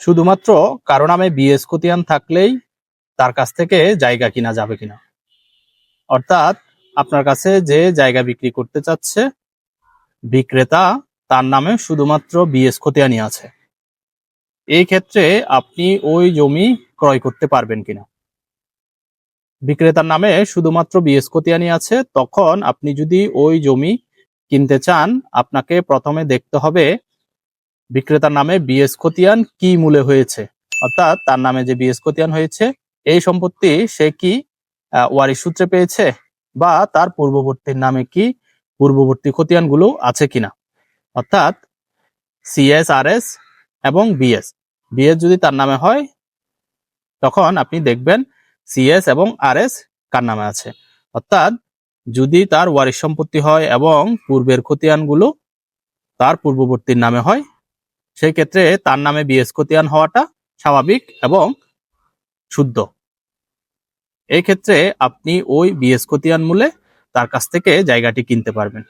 শুধুমাত্র কারো নামে বিএস খতিয়ান থাকলেই তার কাছ থেকে জায়গা কিনা যাবে কিনা, অর্থাৎ আপনার কাছে যে জায়গা বিক্রি করতে চাচ্ছে বিক্রেতা, তার নামে শুধুমাত্র বিএস খতিয়ানই আছে, এই ক্ষেত্রে আপনি ওই জমি ক্রয় করতে পারবেন কিনা। বিক্রেতার নামে শুধুমাত্র বিএস খতিয়ানই আছে, তখন আপনি যদি ওই জমি কিনতে চান, আপনাকে প্রথমে দেখতে হবে বিক্রেতার নামে বিএস খতিয়ান কি মূল্যে হয়েছে, অর্থাৎ তার নামে যে বিএস খতিয়ান হয়েছে এই সম্পত্তি সে কি ওয়ারিশ সূত্রে পেয়েছে, বা তার পূর্ববর্তীর নামে কি পূর্ববর্তী খতিয়ানগুলো আছে কিনা, অর্থাৎ সিএস, আরএস এবং বিএস। বিএস যদি তার নামে হয় তখন আপনি দেখবেন সিএস এবং আরএস কার নামে আছে, অর্থাৎ যদি তার ওয়ারিশ সম্পত্তি হয় এবং পূর্বের খতিয়ানগুলো তার পূর্ববর্তীর নামে হয়, সেই ক্ষেত্রে তার নামে বিএস খতিয়ান হওয়াটা স্বাভাবিক এবং শুদ্ধ। এই ক্ষেত্রে আপনি ওই বিএস খতিয়ান মূল্যে তার কাছ থেকে জায়গাটি কিনতে পারবেন।